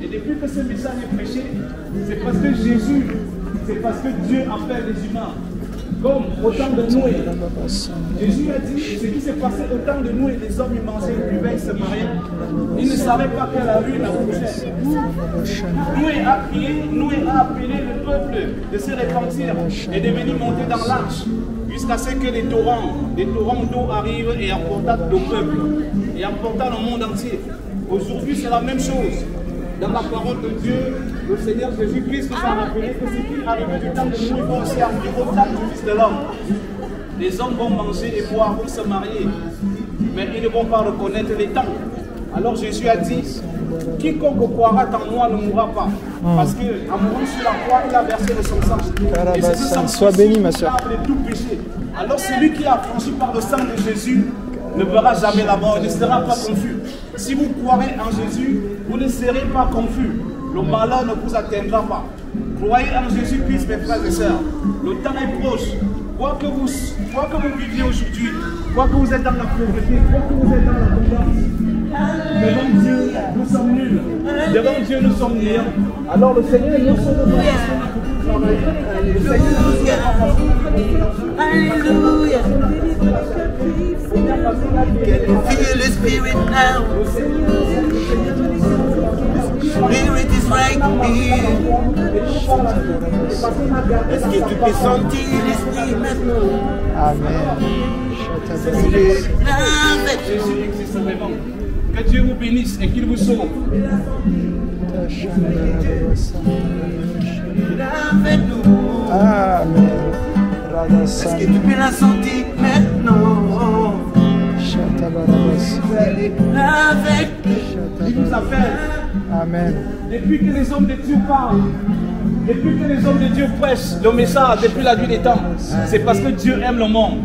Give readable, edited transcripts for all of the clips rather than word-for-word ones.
Et depuis que ce message est prêché, c'est parce que Jésus, c'est parce que Dieu appelle les humains. Comme au temps de Noé. Jésus a dit, ce qui s'est passé au temps de Noé, les hommes ils mangeaient, ils buvaient, ils se mariaient. Ils ne savaient pas que la ruine approchait. Noé a prié, Noé a appelé le peuple de se repentir et de venir monter dans l'arche. Jusqu'à ce que les torrents d'eau arrivent et apportent au peuple. Et apportent au monde entier. Aujourd'hui c'est la même chose. Dans la parole de Dieu, le Seigneur Jésus-Christ nous a rappelé que ce qui arrive du temps de nous vont aussi arriver au temps du Fils de l'homme. Les hommes vont manger et boire, vont se marier, mais ils ne vont pas reconnaître les temps. Alors Jésus a dit, quiconque croira en moi ne mourra pas. Parce qu'en mourant sur la croix, il a versé de son sang. Et c'est ce sang sois béni, ma soeur. De tout péché. Alors celui qui a franchi par le sang de Jésus ne verra jamais la mort, il ne sera pas confus. Si vous croirez en Jésus, vous ne serez pas confus. Le malheur ne vous atteindra pas. Croyez en Jésus-Christ, mes frères et sœurs. Le temps est proche. Quoi que vous viviez aujourd'hui, quoi que vous êtes dans la pauvreté, quoi que vous êtes dans l'abondance, devant Dieu, nous sommes nuls. Devant Dieu, nous sommes néants. Alors le Seigneur nous sauve. Alléluia. Can you feel the Spirit now? Spirit is right here. Est-ce que tu peux sentir l'Esprit maintenant? Amen. Jésus existe vraiment. Que Dieu vous bénisse et qu'il vous sauve. Amen. Est-ce que tu peux la sentir maintenant? Il nous appelle. Amen. Depuis que les hommes de Dieu parlent, depuis que les hommes de Dieu prêchent le message depuis la nuit des temps, c'est parce que Dieu aime le monde.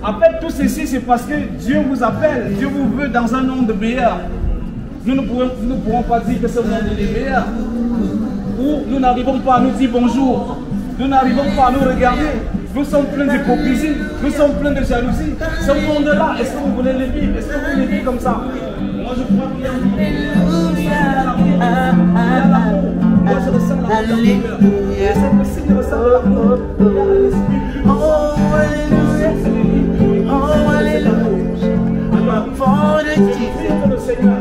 En fait, tout ceci, c'est parce que Dieu vous appelle, Dieu vous veut dans un monde meilleur. Nous ne pourrons pas dire que ce monde est meilleur. Ou nous n'arrivons pas à nous dire bonjour. Nous n'arrivons pas à nous regarder. Nous sommes pleins d'hypocrisie, nous sommes pleins de jalousie. Ce monde-là, est-ce que vous voulez le vivre? Est-ce que vous voulez vivre comme ça? Moi, je crois qu'il y a un monde. Il y a l'amour. Moi, je ressens l'amour dans mon cœur. Et c'est possible de ressentir l'amour. Il y a l'esprit. Oh, alléluia. Oh, alléluia. Alors, pour le Seigneur, pour le Seigneur.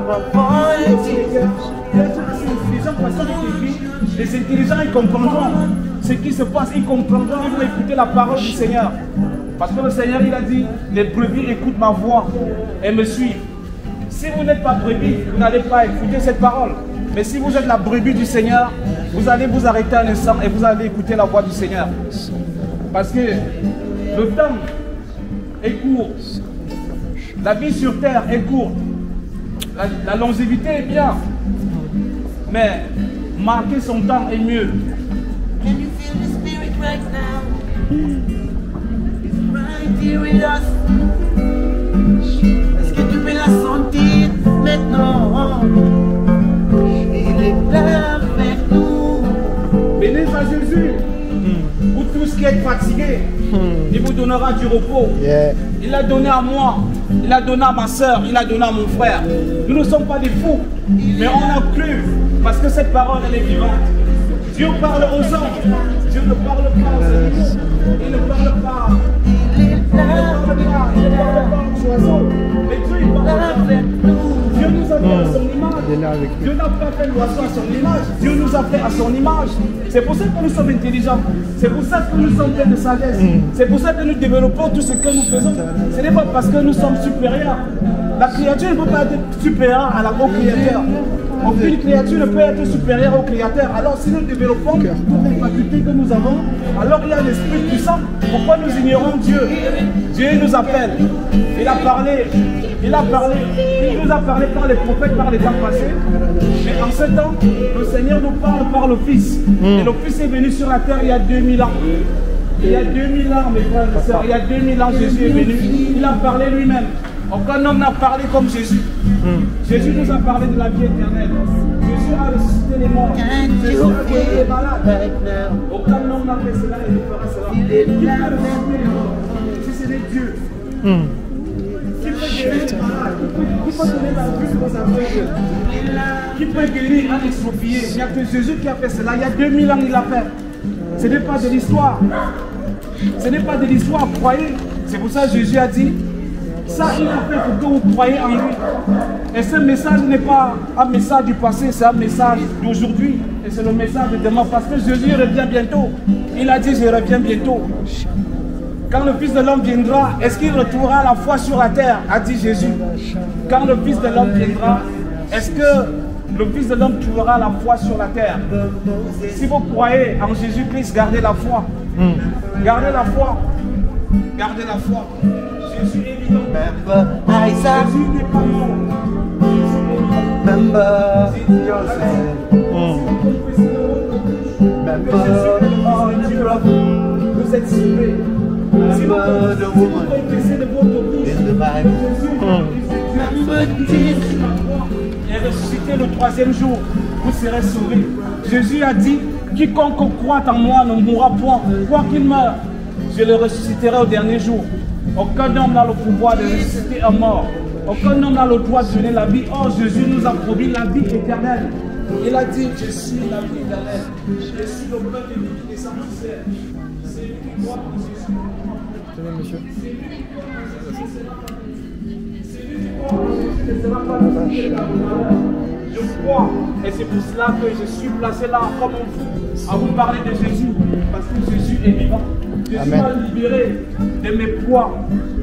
Les gens passent avec les vies. Les intelligents, ils comprendront ce qui se passe, ils comprendront, ils vont écouter la parole du Seigneur. Parce que le Seigneur, il a dit, les brebis écoutent ma voix et me suivent. Si vous n'êtes pas brebis, vous n'allez pas écouter cette parole. Mais si vous êtes la brebis du Seigneur, vous allez vous arrêter un instant et vous allez écouter la voix du Seigneur. Parce que le temps est court. La vie sur terre est courte. La longévité est bien. Mais marquer son temps est mieux. Can you feel the Spirit right now? It's right here with us. Est-ce que tu peux la sentir maintenant? Il est là avec nous. Venez à Jésus. Vous tous qui êtes fatigués, il vous donnera du repos. Il l'a donné à moi, il l'a donné à ma soeur, il l'a donné à mon frère. Nous ne sommes pas des fous, mais on a cru parce que cette parole elle est vivante. Dieu parle aux anges, Dieu ne parle pas aux animaux, il ne parle pas aux oiseaux, mais Dieu il parle avec nous. Dieu nous a fait à son image. Dieu n'a pas fait l'oiseau à son image, Dieu nous a fait à son image. C'est pour ça que nous sommes intelligents, c'est pour ça que nous sommes pleins de sagesse, c'est pour ça que nous développons tout ce que nous faisons. Ce n'est pas parce que nous sommes supérieurs. La créature ne peut pas être supérieure au créateur. Aucune créature ne peut être supérieure au créateur. Alors si nous développons toutes les facultés que nous avons, alors il y a l'Esprit puissant. Pourquoi nous ignorons Dieu? Dieu nous appelle. Il a parlé. Il nous a parlé par les prophètes, par les temps passés. Mais en ce temps, le Seigneur nous parle par le Fils. Et le Fils est venu sur la terre il y a 2000 ans. Il y a 2000 ans, mes frères et sœurs, il y a 2000 ans, Jésus est venu. Il a parlé lui-même. Aucun homme n'a parlé comme Jésus. Jésus nous a parlé de la vie éternelle. Jésus a ressuscité les morts. Jésus a guéri les malades. Aucun homme n'a fait cela et ne fera cela. Qui peut ressusciter les morts si ce n'est Dieu? Qui peut guérir les malades? Qui peut donner la vie aux aveugles? qui peut guérir un exproprié. Il n'y a que Jésus qui a fait cela. Il y a 2000 ans, il l'a fait. Ce n'est pas de l'histoire. Ce n'est pas de l'histoire, croyez. C'est pour ça que Jésus a dit, ça il a fait pour que vous croyez en lui. Et ce message n'est pas un message du passé, c'est un message d'aujourd'hui. Et c'est le message de demain, parce que Jésus revient bientôt. Il a dit, je reviens bientôt. Quand le Fils de l'homme viendra, est-ce qu'il retrouvera la foi sur la terre? A dit Jésus. Quand le Fils de l'homme viendra, est-ce que le Fils de l'homme trouvera la foi sur la terre? Si vous croyez en Jésus-Christ, gardez la foi. Gardez la foi. Gardez la foi. Jésus est vivant. Jésus n'est pas mort. Vous êtes sauvés. Si vous confessez de votre bouche, et ressuscité le troisième jour, vous serez sauvés. Jésus a dit, quiconque croit en moi ne mourra point. Quoi qu'il meure, je le ressusciterai au dernier jour. Aucun homme n'a le pouvoir de ressusciter un mort. Aucun homme n'a le droit de donner la vie. Or, Jésus nous a promis la vie éternelle. Il a dit, je suis la vie éternelle. Je suis le pain de vie qui descend du ciel. C'est lui qui croit en Jésus. Tenez, monsieur. Je crois, et c'est pour cela que je suis placé là comme vous, à vous parler de Jésus, parce que Jésus est vivant. Jésus m'a libéré de mes poids,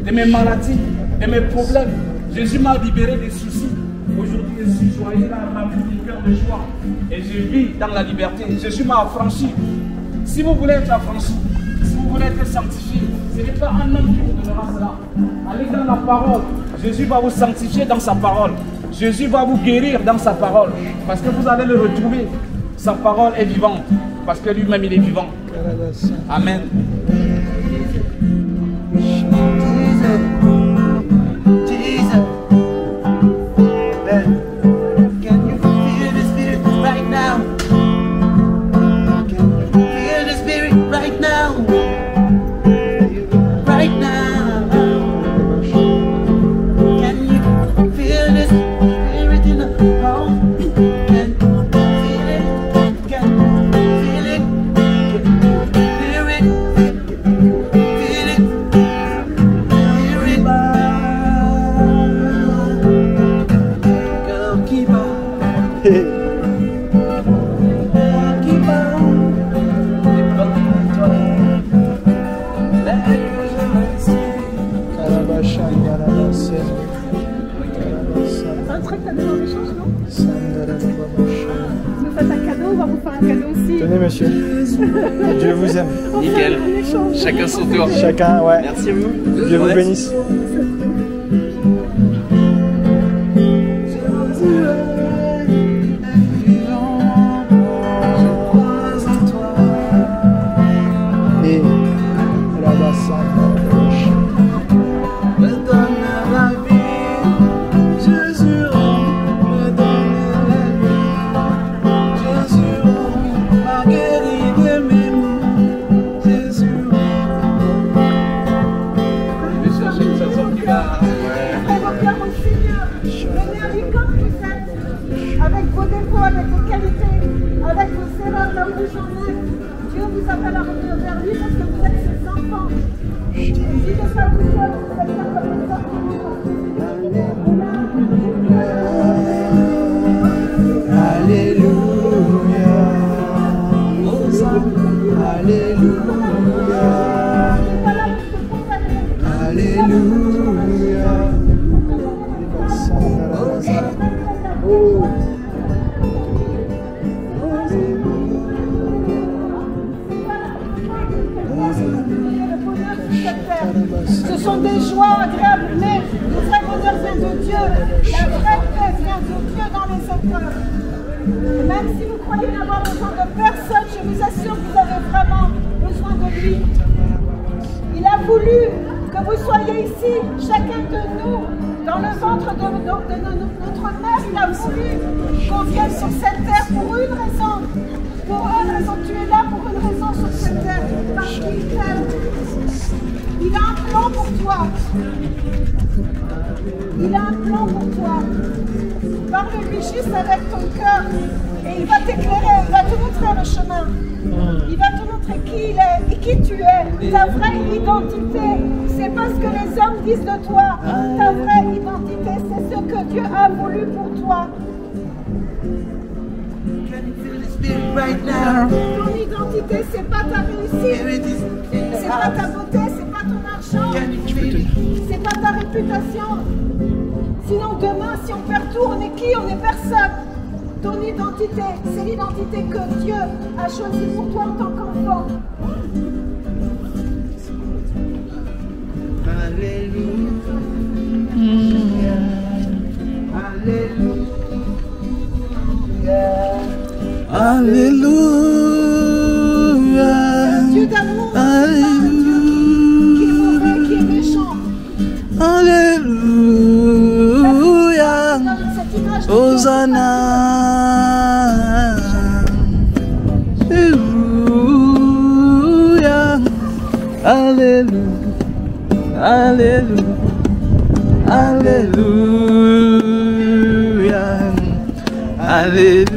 de mes maladies, de mes problèmes. Jésus m'a libéré des soucis. Aujourd'hui, je suis joyeux, là, m'a mis mon cœur de joie, et je vis dans la liberté. Jésus m'a affranchi. Si vous voulez être affranchi, si vous voulez être sanctifié, ce n'est pas un homme qui vous donnera cela. Allez dans la parole. Jésus va vous sanctifier dans sa parole. Jésus va vous guérir dans sa parole. Parce que vous allez le retrouver. Sa parole est vivante. Parce que lui-même, il est vivant. Amen. Un truc, t'as besoin d'échange, non? Vous faites un cadeau, on va vous faire un cadeau aussi. Tenez, monsieur. Dieu vous aime. Nickel. Chacun son tour. Chacun, ouais. Merci à vous. Dieu vous bénisse. Et là-bas, ça. Avec vos défauts, avec vos qualités, avec vos erreurs là où vous en êtes, Dieu vous appelle à revenir vers lui parce que vous êtes ses enfants. Si de ça vous seul, vous êtes là comme les enfants. Alléluia. Alléluia. Alléluia. Oh. Ce sont des joies agréables, mais le vrai bonheur vient de Dieu. La vraie paix vient de Dieu dans les épreuves. Et même si vous croyez n'avoir besoin de personne, je vous assure que vous avez vraiment besoin de lui. Il a voulu que vous soyez ici, chacun de nous, dans le ventre de notre mère. Il a voulu qu'on vienne sur cette terre pour une raison. Pour une raison, tu es là pour une raison sur cette terre, parce qu'il t'aime. Il a un plan pour toi. Il a un plan pour toi. Parle-lui juste avec ton cœur et il va t'éclairer, il va te montrer le chemin. Il va te montrer qui il est et qui tu es, ta vraie identité. C'est pas ce que les hommes disent de toi. Ta vraie identité, c'est ce que Dieu a voulu pour toi. Ton identité, c'est pas ta réussite, c'est pas ta beauté, c'est pas ton argent, c'est pas ta réputation. Sinon demain, si on perd tout, on est qui? On est personne. Ton identité, c'est l'identité que Dieu a choisie pour toi en tant qu'enfant. Alléluia. Alléluia. Alléluia. Dieu d'amour, c'est pas un Dieu qui est mauvais, qui est méchant. Alléluia. Hosanna. Alléluia. Alléluia. Alléluia. Alléluia.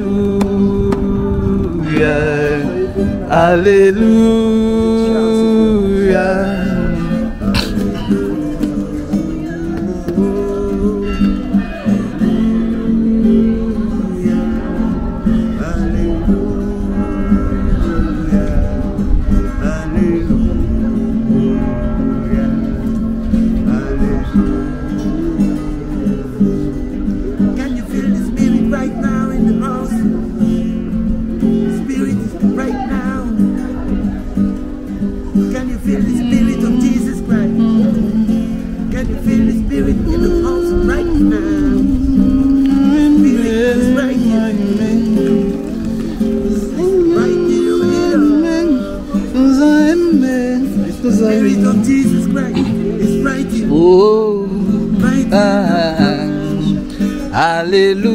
Alléluia. Oh, Alléluia,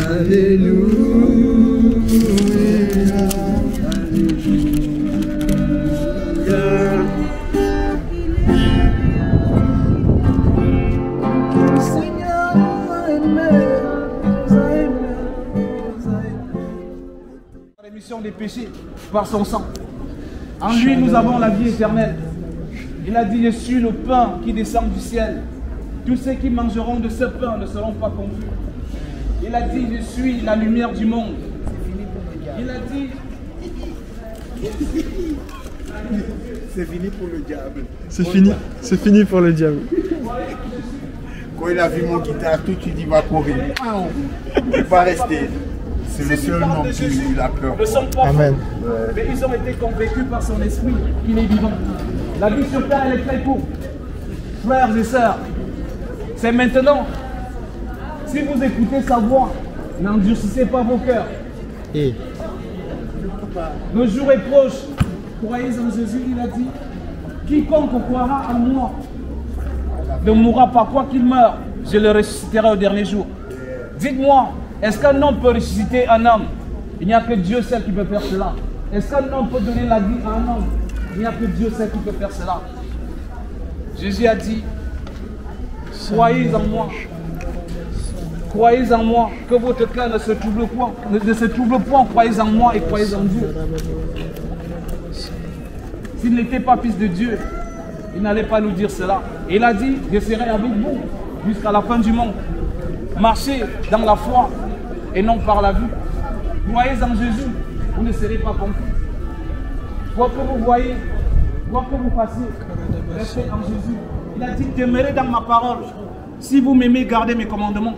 Alléluia, Des péchés par son sang. En lui, nous avons la vie éternelle. Il a dit, je suis le pain qui descend du ciel. Tous ceux qui mangeront de ce pain ne seront pas confus. Il a dit, je suis la lumière du monde. Il a dit, c'est fini pour le diable. C'est fini pour le diable. Quand il a vu mon guitare, tout de suite il va courir. Il ne va rester. C'est le seul nom qui a peur. ne sont pas Amen. fous, mais ils ont été convaincus par son esprit qu'il est vivant. La vie sur terre, elle est très courte. Frères et sœurs, c'est maintenant. Si vous écoutez sa voix, n'endurcissez pas vos cœurs. Et Le jour est proche. Croyez en Jésus, il a dit, quiconque croira en moi ne mourra pas, quoi qu'il meure, je le ressusciterai au dernier jour. Dites-moi, est-ce qu'un homme peut ressusciter un homme? Il n'y a que Dieu seul qui peut faire cela. Est-ce qu'un homme peut donner la vie à un homme? Il n'y a que Dieu seul qui peut faire cela. Jésus a dit, croyez en moi. Croyez en moi, que votre cœur ne se trouble point. Croyez en moi et croyez en Dieu. S'il n'était pas fils de Dieu, il n'allait pas nous dire cela. Et il a dit, je serai avec vous jusqu'à la fin du monde. Marchez dans la foi et non par la vue. Croyez en Jésus, vous ne serez pas confus. Quoi que vous voyez, quoi que vous fassiez, restez en Jésus. Il a dit, demeurez dans ma parole. Si vous m'aimez, gardez mes commandements.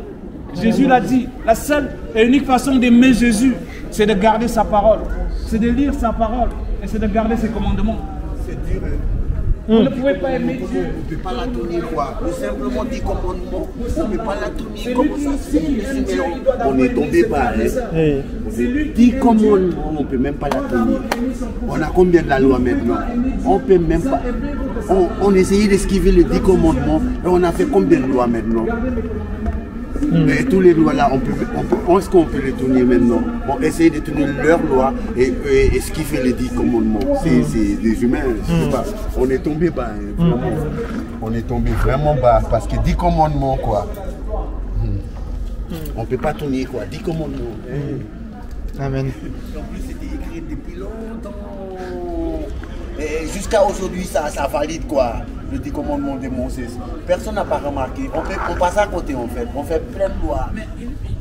Jésus l'a dit, la seule et unique façon d'aimer Jésus, c'est de garder sa parole. C'est de lire sa parole et c'est de garder ses commandements. C'est dur, hein. Vous ne pouvez pas aimer Dieu. On ne peut pas la tourner quoi. Tout simplement 10 commandements. On ne peut pas la tourner C'est comme lui qui ça. signe, c'est Dieu, il doit On est tombé par elle. C'est lui qui 10 aime commandements, on ne peut même pas la tourner. On a combien de la loi maintenant? On peut même pas. On essayait d'esquiver les 10 commandements et on a fait combien de lois maintenant? Et tous les lois là, est-ce qu'on peut les tenir maintenant? Bon, essayer de tenir leurs lois et ce qui fait les 10 commandements. C'est des humains, je sais pas. On est tombé bas, hein, vraiment. On est tombé vraiment bas parce que 10 commandements, quoi. On peut pas tenir, quoi. 10 commandements. Amen. En plus, c'était écrit depuis longtemps. Et jusqu'à aujourd'hui, ça valide, quoi. Le 10 commandements de Moses. Personne n'a pas remarqué. On passe à côté, en fait. On fait plein de lois.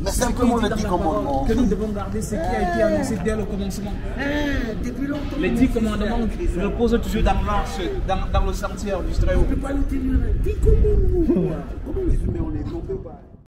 Mais simplement le 10 commandements. Que nous devons garder ce qui a été annoncé dès le commencement. Depuis longtemps. Les 10 commandements reposent toujours dans l'arche, dans le sentier du Très-Haut. On ne peut pas le tenir. 10 commandements. Comment les humains, on est tombés, quoi.